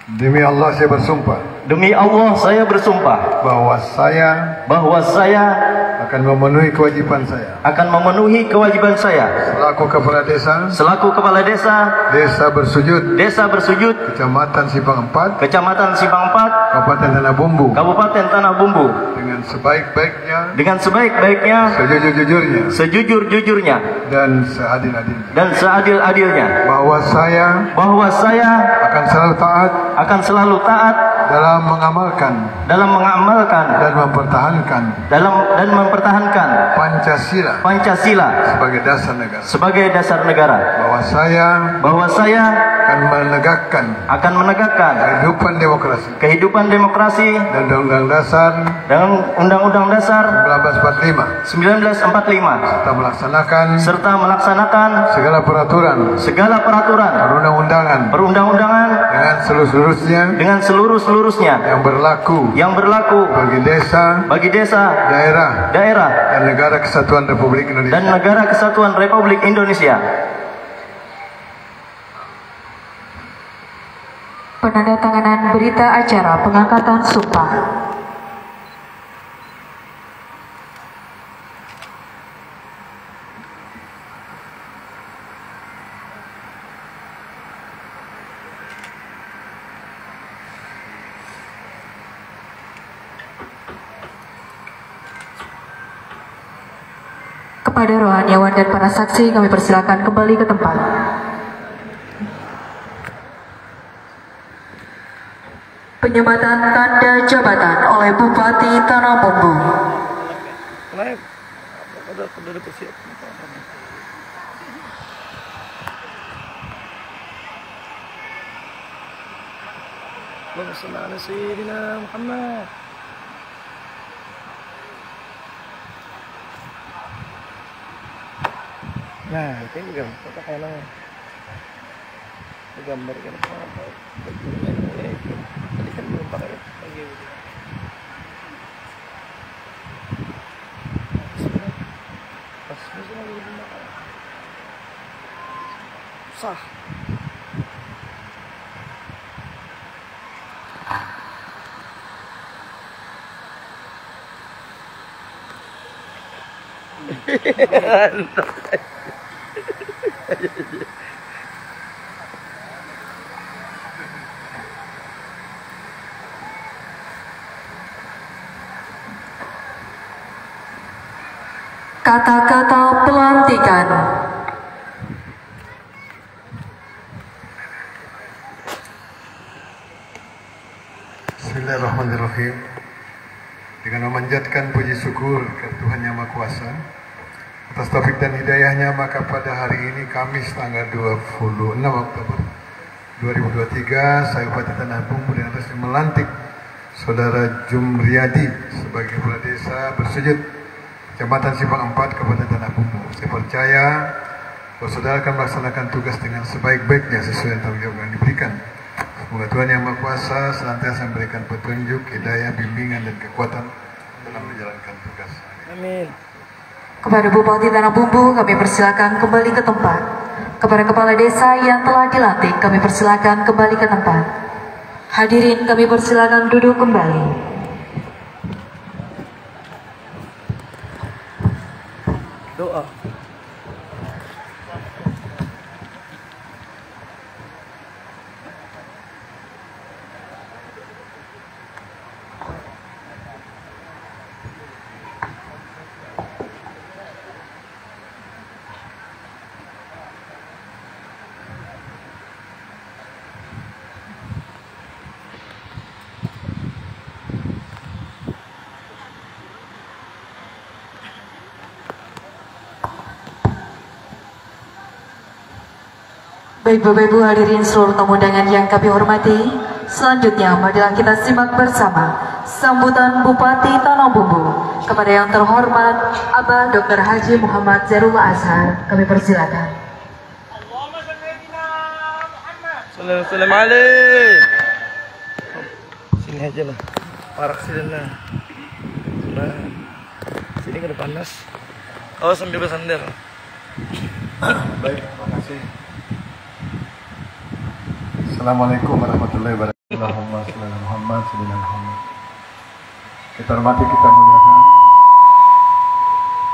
Demi Allah saya bersumpah. Demi Allah saya bersumpah Bahwa saya akan memenuhi kewajiban saya. Selaku kepala desa. Desa Bersujud. Kecamatan Simpang 4. Kabupaten Tanah Bumbu. Dengan sebaik-baiknya. Sejujur-jujurnya. Dan seadil-adilnya. Bahwa saya akan selalu taat dalam mengamalkan dan mempertahankan Pancasila sebagai dasar negara. Bahwa saya akan menegakkan kehidupan demokrasi dan Undang-Undang Dasar 1945 serta melaksanakan segala peraturan perundang-undangan dengan seluruh-seluruhnya yang berlaku bagi desa, daerah dan negara kesatuan Republik Indonesia. Penandatanganan berita acara pengangkatan sumpah. Kepada rohaniawan dan para saksi kami persilakan kembali ke tempat. Penyematan tanda jabatan oleh Bupati Tanah Bumbu. Nah, itu juga kita kayak gambar kan apa? Tadi kan belum pakai lagi. Pas misalnya lagi makan. Sah. Kata-kata pelantikan. Bismillahirrahmanirrahim. Dengan memanjatkan puji syukur ke Tuhan Yang Maha Kuasa atas taufik dan hidayahnya, maka pada hari ini Kamis tanggal 26 Oktober 2023 saya Bupati Tanah Bumbu dengan resmi melantik Saudara Jumriyadi sebagai Kepala Desa Bersujud Kecamatan Simpang 4 Kabupaten Tanah Bumbu. Saya percaya bahwa saudara akan melaksanakan tugas dengan sebaik-baiknya sesuai yang tanggung jawab yang diberikan. Semoga Tuhan Yang Maha Kuasa senantiasa memberikan petunjuk, hidayah, bimbingan dan kekuatan dalam menjalankan tugas. Amin. Kepada Bupati Tanah Bumbu kami persilakan kembali ke tempat. Kepada kepala desa yang telah dilantik kami persilakan kembali ke tempat. Hadirin kami persilakan duduk kembali. Doa. Baik Bapak Ibu hadirin seluruh tamu undangan yang kami hormati, selanjutnya marilah kita simak bersama sambutan Bupati Tanah Bumbu kepada yang terhormat Abah Dr. Haji Muhammad Zairullah Azhar. Kami persilakan. Salam alaikum. Sini aja lah, parak sini lah. Nah, sini kada panas. Oh sambil bersandar. Baik, terima kasih. Assalamualaikum warahmatullahi wabarakatuh. Allahumma sholli ala Muhammad sallallahu alaihi wasallam. Kita hormati, kita muliakan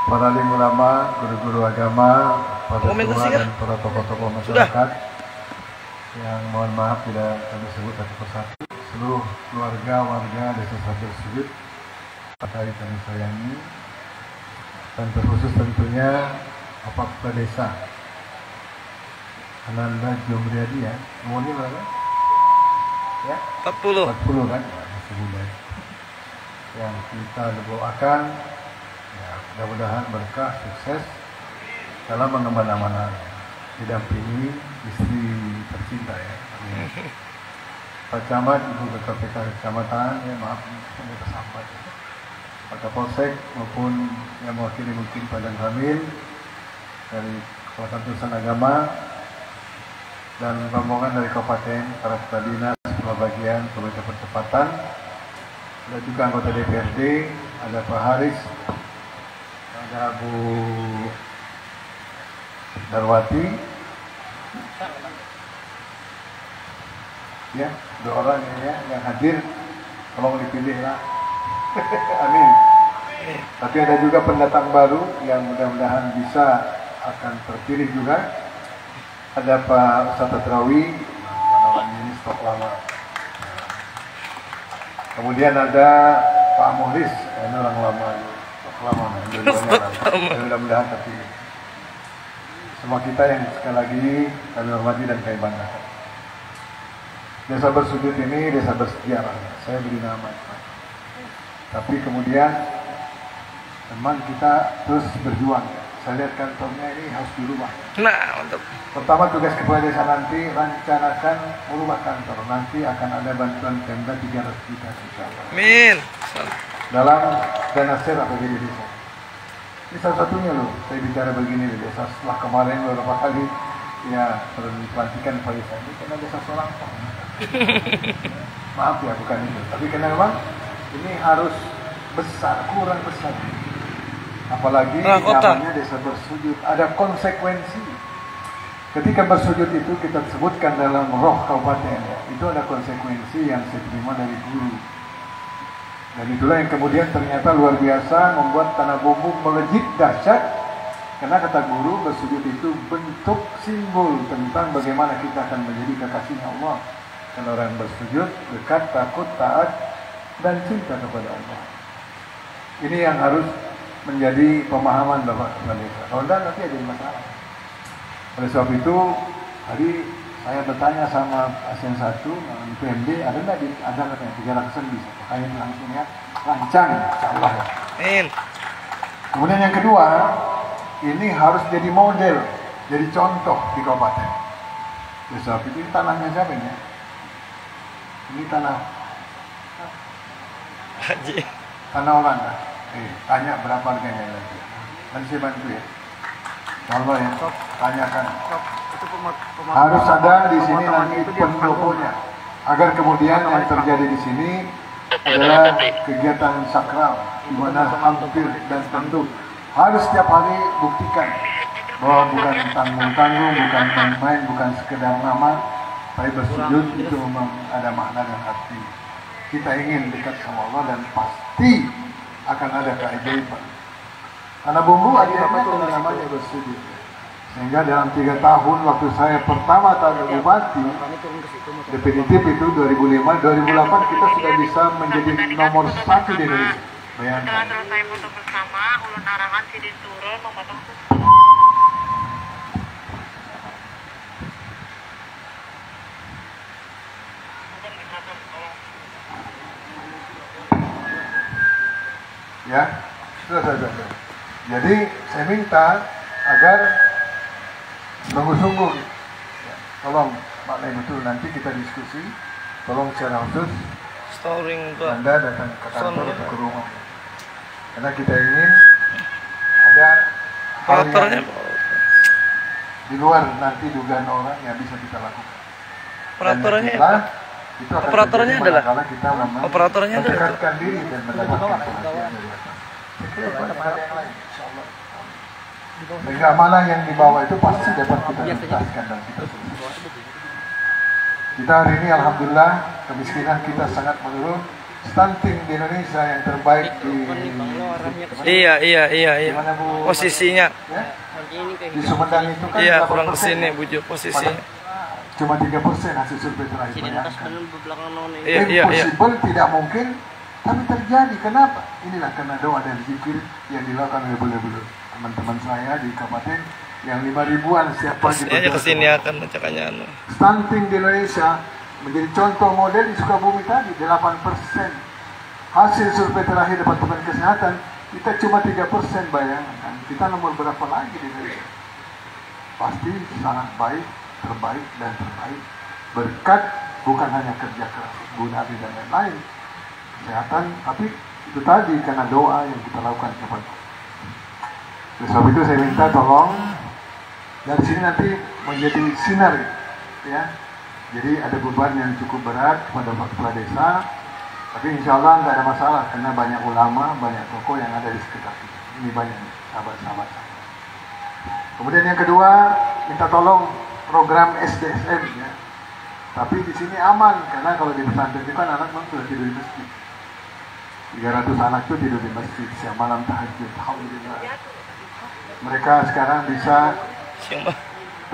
para alim ulama, guru-guru agama, para tua dan para tokoh-tokoh masyarakat yang mohon maaf tidak kami sebut satu persatu. Seluruh keluarga warga Desa Sabar Sujud kami sayangi, dan terkhusus tentunya Bapak Kepala Desa Ananda Jomriadi, ya, umurnya berapa? Ya? 40 kan? Masih muda. Yang kita doakan, ya, mudah-mudahan berkah, sukses dalam mengemban amanah, didampingi istri tercinta, ya. Pak Camat, Ibu KPK Kecamatan, ya maaf ini tersambat. Pak Kapolsek maupun yang mewakili mungkin Padang Hamil dari Kekuatan Tulisan Agama dan rombongan dari kabupaten, para kepala dinas, kepala bagian, pemerintah percepatan, ada juga anggota DPRD, ada Pak Haris, ada Bu Darwati, ya, 2 orang ya, yang hadir, tolong dipilih lah. Amin. Tapi ada juga pendatang baru yang mudah-mudahan bisa akan terpilih juga. Ada Pak Ustadz Atrawi, ini stok lama. Kemudian ada Pak Muhris, ini orang lama, stok lama. Mudah-mudahan terpilih. Semua kita yang sekali lagi kami hormati dan kami banggakan. Desa Bersujud ini desa bersejarah. Saya beri nama. Tapi kemudian teman kita terus berjuang. Saya lihat kantornya ini harus dirubah. Nah, mantap. Pertama, tugas kepala desa nanti rencanakan merubah kantor. Nanti akan ada bantuan Pemda 300 juta insyaallah. Amin. Dalam dana ser atau jadi desa. Ini salah satunya loh. Saya bicara begini di desa setelah kemarin beberapa kali ya pelantikan Pak Desa ini karena desa Solang. Maaf ya, bukan itu. Tapi karena memang ini harus besar, kurang besar. Apalagi namanya desa bersujud, ada konsekuensi. Ketika bersujud itu kita sebutkan dalam roh kabupaten, ya, itu ada konsekuensi yang saya terima dari guru. Dan itulah yang kemudian ternyata luar biasa membuat Tanah Bumbu melejit dahsyat. Karena kata guru, bersujud itu bentuk simbol tentang bagaimana kita akan menjadi kekasihnya Allah. Karena orang bersujud, dekat, takut, taat, dan cinta kepada Allah. Ini yang harus menjadi pemahaman Bapak Kepala Desa. Kalau tidak nanti ada masalah. Oleh sebab itu, tadi saya bertanya sama ASN 1, PMD, ada nggak ada katanya 300 bisa. Makanya langsung ya, lancang, insyaallah ya. Amin. Kemudian yang kedua, ini harus jadi model, jadi contoh di kabupaten. Oleh sebab itu tanahnya siapa ini? Ini tanah Haji. Tanah orang kan? Tanya berapa harganya lagi. Nanti saya bantu ya. Kalau ya, tanyakan. Harus ada di sini nanti pendoponya. Agar kemudian yang terjadi di sini adalah kegiatan sakral, di mana hampir dan tentu harus setiap hari buktikan bahwa bukan tanggung-tanggung, bukan main-main, bukan sekedar nama, tapi bersujud itu memang ada makna dan arti. Kita ingin dekat sama Allah dan pasti akan ada keajaiban. Karena Bumbu akhirnya namanya bersujud. Sehingga dalam 3 tahun waktu saya pertama kali bupati, definitif itu 2005, 2008 kita sudah bisa menjadi nomor 1 di Indonesia. Bayangkan. Terus saya foto bersama, ulun arangan sidin turun, memotong ya, sudah. Jadi saya minta agar sungguh-sungguh, ya, tolong Pak Lai betul nanti kita diskusi, tolong secara khusus Anda datang ke kantor atau ke rumah, karena kita ingin ada hal yang di luar nanti dugaan orang yang bisa kita lakukan. Operatornya itu akan operatornya adalah kalau kita memang operatornya mendekatkan diri dan mendapatkan perhatian dari atas. Sehingga amanah yang dibawa itu pasti dapat kita tuntaskan dan kita selesaikan. Kita hari ini alhamdulillah kemiskinan kita sangat menurun. Stunting di Indonesia yang terbaik Iya. Gimana, Bu? Posisinya. Ya? Di Sumedang itu kan Iya, 8%, kurang kesini ya? bujuk posisinya. Cuma 3% hasil survei terakhir. Iya. Impossible, tidak mungkin, tapi terjadi. Kenapa? Inilah karena doa dan zikir yang dilakukan oleh beliau-beliau. Teman-teman saya di kabupaten yang 5.000-an setiap pagi. Kesini kesini akan mencakannya. Stunting di Indonesia menjadi contoh model di Sukabumi tadi 8%. Hasil survei terakhir Departemen Kesehatan kita cuma 3%, bayangkan. Kita nomor berapa lagi di Indonesia? Pasti sangat baik, terbaik dan terbaik. Berkat bukan hanya kerja keras Bu Nabi dan lain-lain kesehatan, tapi itu tadi karena doa yang kita lakukan kepada. Oleh sebab itu saya minta tolong dari sini nanti menjadi sinar, ya. Jadi ada beban yang cukup berat kepada kepala desa, tapi insya Allah nggak ada masalah karena banyak ulama, banyak tokoh yang ada di sekitar kita. Ini banyak sahabat-sahabat. Kemudian yang kedua, minta tolong program SDSM, ya. Tapi di sini aman karena kalau di pesantren itu kan anak memang sudah tidur di masjid. 300 anak itu tidur di masjid siang malam tahajud. Alhamdulillah. Mereka sekarang bisa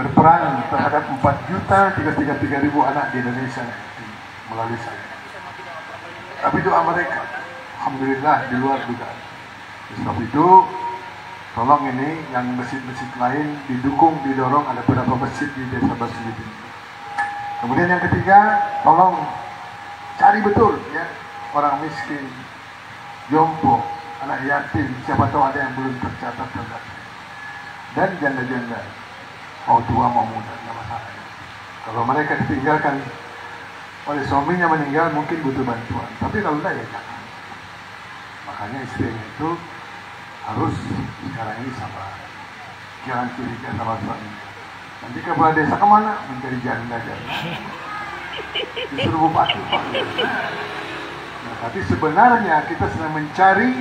berperan terhadap 4.333.000 anak di Indonesia melalui saya. Tapi doa mereka, alhamdulillah, di luar dugaan. Sebab itu, tolong ini yang masjid-masjid lain didukung, didorong. Ada beberapa masjid di desa Basudin. Kemudian yang ketiga, tolong cari betul, ya, orang miskin, jompo, anak yatim, siapa tahu ada yang belum tercatat terdaftar. Dan janda-janda, mau tua mau muda, nggak masalah. Kalau mereka ditinggalkan oleh suaminya meninggal, mungkin butuh bantuan. Tapi kalau enggak, ya jangan. Makanya istrinya itu harus sekarang ini sabar, jangan curiga sama suaminya. Nanti kepala desa kemana? Mencari janda-janda. Disuruh bupati. Nah, tapi sebenarnya kita sedang mencari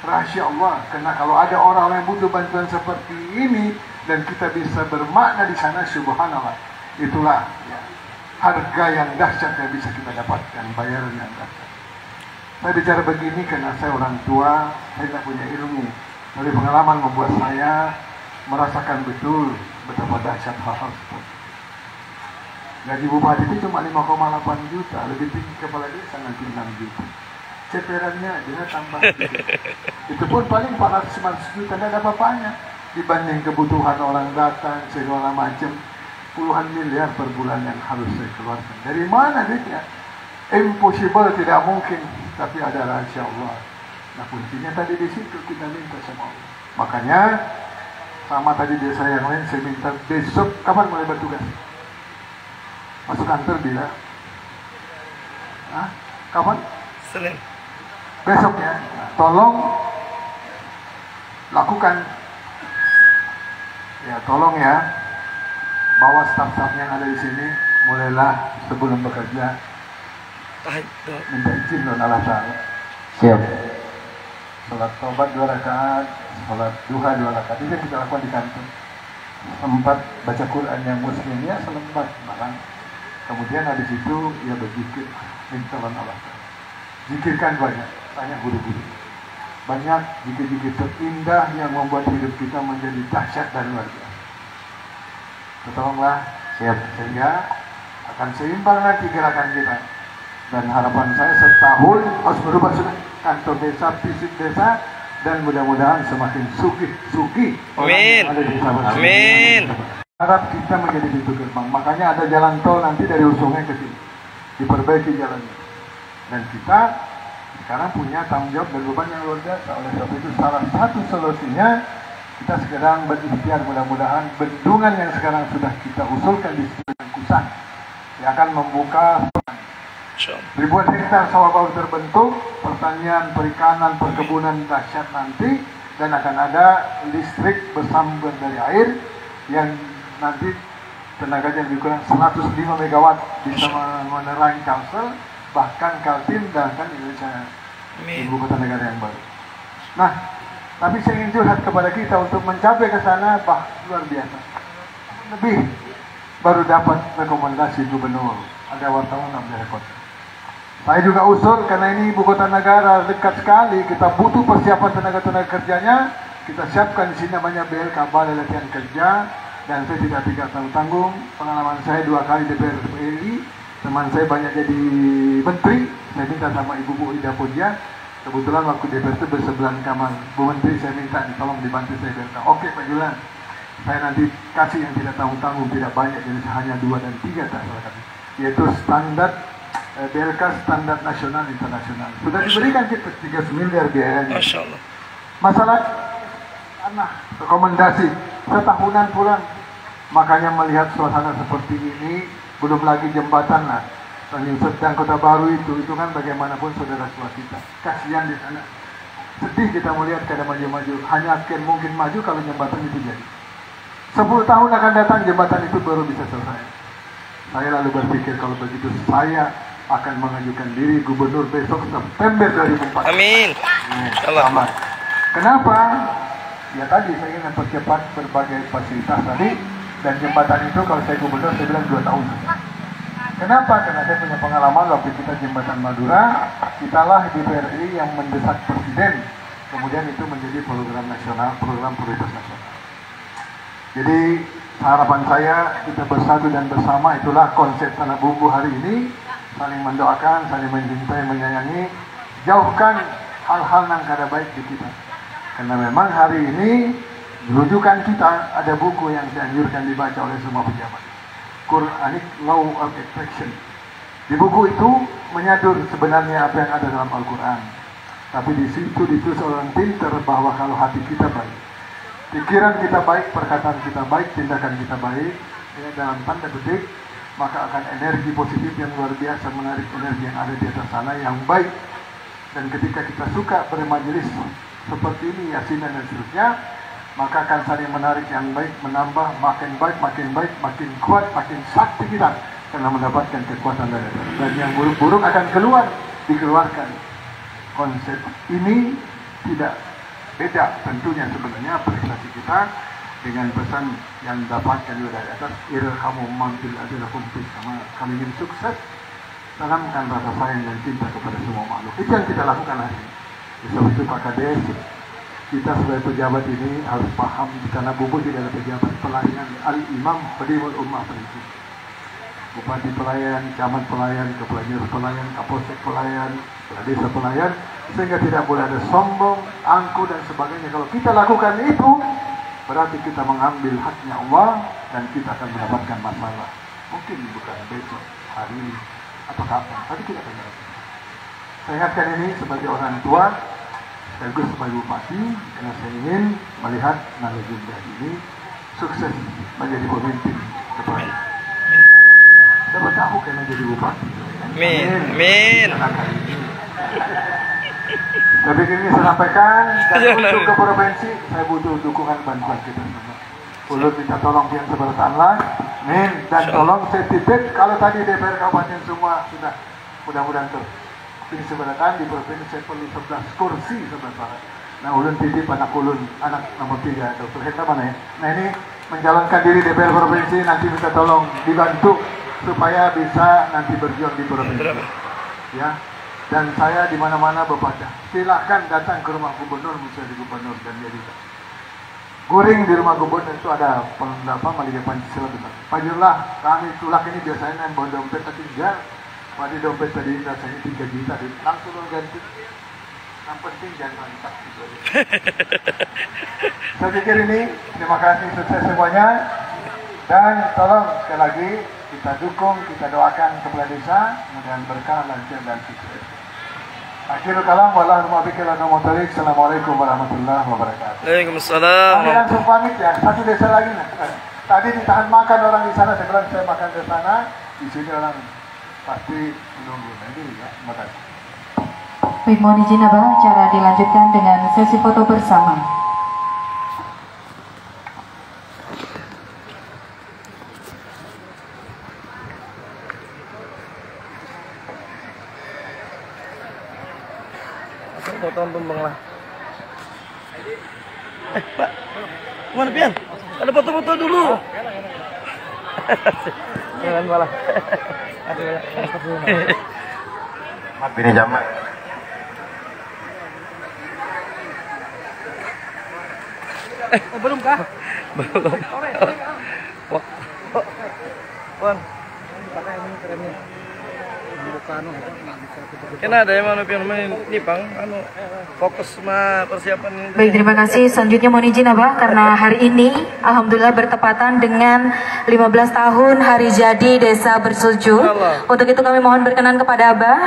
rahasia Allah. Karena kalau ada orang yang butuh bantuan seperti ini dan kita bisa bermakna di sana, subhanallah, itulah, ya, harga yang dahsyat yang bisa kita dapatkan, bayaran yang dahsyat. Saya bicara begini karena saya orang tua, saya tidak punya ilmu. Dari pengalaman membuat saya merasakan betul betapa dahsyat hal-hal seperti itu. Gaji bupati itu cuma 5,8 juta, lebih tinggi kepala desa nanti 6 juta. Ceperannya dia tambah. Itu pun paling 400 juta, tidak ada apa-apanya dibanding kebutuhan orang datang segala macam. Puluhan miliar per bulan yang harus saya keluarkan. Dari mana duitnya? Impossible, tidak mungkin. Tapi ada rahasia Allah. Nah, kuncinya tadi di situ kita minta sama Allah. Makanya sama tadi desa yang lain saya minta besok kapan mulai bertugas? Masuk kantor bila? Kapan? Senin. Besok, ya. Nah, tolong lakukan. Ya, tolong, ya. Bawa staf-staf yang ada di sini, mulailah sebelum bekerja minta izin dengan Allah Ta'ala. Siap. Salat tobat 2 rakaat, salat duha 2 rakaat, itu yang kita lakukan di kantor. Sempat baca Quran yang muslim, ya selembar barang. Kemudian habis itu ya berzikir, minta dengan Allah Ta'ala. Zikirkan banyak guru-guru. Banyak zikir-zikir terindah yang membuat hidup kita menjadi dahsyat dan luar biasa. Tolonglah, siap, sehingga akan seimbang nanti gerakan kita. Dan harapan saya setahun harus berubah sudah kantor desa, fisik desa, dan mudah-mudahan semakin suki Amin. Amin. Harap kita menjadi pintu gerbang. Makanya ada jalan tol nanti dari Usungnya ke sini, diperbaiki jalannya. Dan kita sekarang punya tanggung jawab dan beban yang luar biasa. Oleh sebab itu salah satu solusinya kita sekarang berikhtiar, mudah-mudahan bendungan yang sekarang sudah kita usulkan di sini Kusan yang akan membuka ribuan hektar sawah baru terbentuk, pertanian, perikanan, perkebunan dahsyat nanti, dan akan ada listrik bersumber dari air yang nanti tenaganya lebih kurang 105 megawatt bisa menerangi Kalsel, bahkan Kaltim, dan Indonesia ibu kota negara yang baru. Nah, tapi saya ingin curhat kepada kita untuk mencapai ke sana, luar biasa. Lebih baru dapat rekomendasi gubernur, ada wartawan yang direkod. Saya juga usul karena ini ibu kota negara dekat sekali, kita butuh persiapan tenaga-tenaga kerjanya. Kita siapkan di sini namanya BLK, Balai Latihan Kerja, dan saya tidak tanggung-tanggung. Pengalaman saya 2 kali DPR RI, teman saya banyak jadi menteri. Saya minta sama Ibu Bu Ida Puja, kebetulan waktu DPR itu bersebelahan kamar Bu Menteri, saya minta tolong dibantu saya BLK. Oke Pak Julan, saya nanti kasih yang tidak tanggung-tanggung, tidak banyak, jadi hanya 2 dan 3 tak salah kami, yaitu standar BLK standar nasional internasional. Sudah diberikan kita 13 miliar biayanya. Masya Allah. Masalah tanah, rekomendasi setahunan pulang. Makanya melihat suasana seperti ini, belum lagi jembatan lah. Tanjung Serdang Kota Baru itu kan bagaimanapun saudara tua kita. Kasihan di sana. Sedih kita melihat kada maju-maju. Hanya akan mungkin maju kalau jembatan itu jadi. 10 tahun akan datang jembatan itu baru bisa selesai. Saya lalu berpikir kalau begitu saya akan mengajukan diri gubernur besok September 2004. Amin. Selamat. Kenapa? Ya tadi saya ingin mempercepat berbagai fasilitas tadi, dan jembatan itu kalau saya gubernur saya bilang 2 tahun. Kenapa? Karena saya punya pengalaman waktu kita jembatan Madura, kitalah di DPR yang mendesak presiden, kemudian itu menjadi program nasional, program prioritas nasional. Jadi harapan saya kita bersatu dan bersama, itulah konsep Tanah Bumbu hari ini, saling mendoakan, saling mencintai, menyayangi, jauhkan hal-hal yang kada baik di kita. Karena memang hari ini rujukan kita ada buku yang dianjurkan dibaca oleh semua pejabat, Quranic Law of Attraction. Di buku itu menyadur sebenarnya apa yang ada dalam Al-Quran, tapi di situ ditulis orang pintar bahwa kalau hati kita baik, pikiran kita baik, perkataan kita baik, tindakan kita baik, ya, dalam tanda petik, maka akan energi positif yang luar biasa menarik energi yang ada di atas sana yang baik. Dan ketika kita suka bermajelis seperti ini, yasinan dan seterusnya, maka akan saling menarik yang baik, menambah, makin baik, makin kuat, makin sakti kita karena mendapatkan kekuatan dari atas. Dan yang buruk-buruk akan keluar, dikeluarkan. Konsep ini tidak beda tentunya sebenarnya prestasi kita dengan pesan yang dapatkan dari atas, irhamu mantil adilakum fis sama. Kami ingin sukses, tanamkan rasa sayang dan cinta kepada semua makhluk. Itu yang kita lakukan hari ini. Sebab itu Pak Kades, kita sebagai pejabat ini harus paham di Tanah Bumbu tidak ada pejabat pelayan, al-imam, pedimul ummah prinsip. Bupati pelayan, camat pelayan, kepala dinas pelayan, kapolsek pelayan, kepala desa pelayan, sehingga tidak boleh ada sombong, angku dan sebagainya. Kalau kita lakukan itu, berarti kita mengambil haknya Allah dan kita akan mendapatkan masalah. Mungkin bukan besok, hari ini, atau kapan, tapi kita akan mendapatkan. Saya ingatkan ini sebagai orang tua, sekaligus sebagai bupati, karena saya ingin melihat narasumber ini sukses menjadi pemimpin depan. Siapa tahu karena jadi bupati. Amin. Tapi ini saya sampaikan, dan untuk ke provinsi, saya butuh dukungan bantuan kita semua. Ulun minta tolong pihak seberataanlah, dan tolong saya titip, kalau tadi DPR Kabupaten semua sudah mudah-mudahan ini sebenarnya di provinsi saya perlu 11 kursi sebenarnya. Nah, ulun titip anak ulun, anak nomor 3, Dr. Heta mana ya? Nah, ini menjalankan diri DPR provinsi, nanti minta tolong dibantu supaya bisa nanti berjuang di provinsi. Ya, dan saya di mana-mana berbaca. Silahkan datang ke rumah gubernur, misalnya di gubernur dan jadi. Guring di rumah gubernur itu ada Maliga Pancasila besar. Panjurlah, kami tulak ini biasanya bawa dompet tinggal. Madi dompet tadi rasanya 3 juta, langsung ganti. Yang penting jangan kontak. Saya pikir ini, terima kasih, sukses semuanya. Dan tolong sekali lagi kita dukung, kita doakan kepala desa, kemudian berkah, lancar dan sukses. Akhirul kalam, Assalamualaikum warahmatullahi wabarakatuh. Waalaikumsalam. Kami langsung pamit ya, satu desa lagi. Tadi ditahan makan orang di sana, saya bilang saya makan di sana, di sini orang pasti menunggu. Nanti ya, terima kasih. Baik, mohon izin Abah, acara dilanjutkan dengan sesi foto bersama. Potong tumbang lah. Pak, mana Pian? Ada foto-foto dulu. Jangan malah. Bini Jamal. Belum kah? Belum. Wan. Kena ada yang mana main ini bang, fokus sama persiapan ini. Baik, terima kasih. Selanjutnya mohon izin Abah, karena hari ini alhamdulillah bertepatan dengan 15 tahun hari jadi Desa Bersujud. Untuk itu kami mohon berkenan kepada Abah.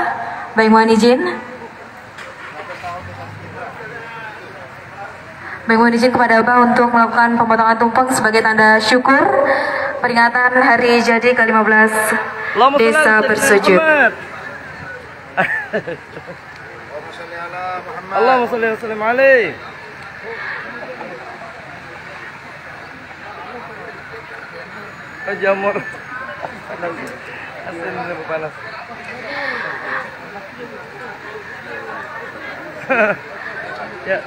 Baik, mohon izin. Baik, mohon izin kepada Abah untuk melakukan pemotongan tumpeng sebagai tanda syukur peringatan hari jadi ke-15 Desa Bersujud. Allahumma sholli wa sallim alaihi. Jamur. Asin panas. Ya,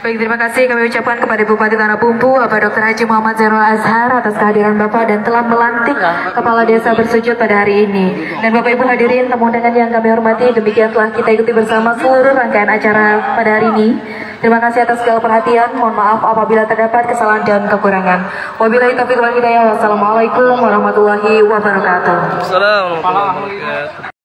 Baik, terima kasih kami ucapkan kepada Bupati Tanah Bumbu, Bapak Dr. Haji Muhammad Zainul Azhar atas kehadiran Bapak dan telah melantik Kepala Desa Bersujud pada hari ini. Dan Bapak Ibu hadirin, tamu undangan yang kami hormati, demikian telah kita ikuti bersama seluruh rangkaian acara pada hari ini. Terima kasih atas segala perhatian. Mohon maaf apabila terdapat kesalahan dan kekurangan. Wabillahi taufiq wal hidayah. Wassalamualaikum warahmatullahi wabarakatuh. Assalamualaikum warahmatullahi wabarakatuh.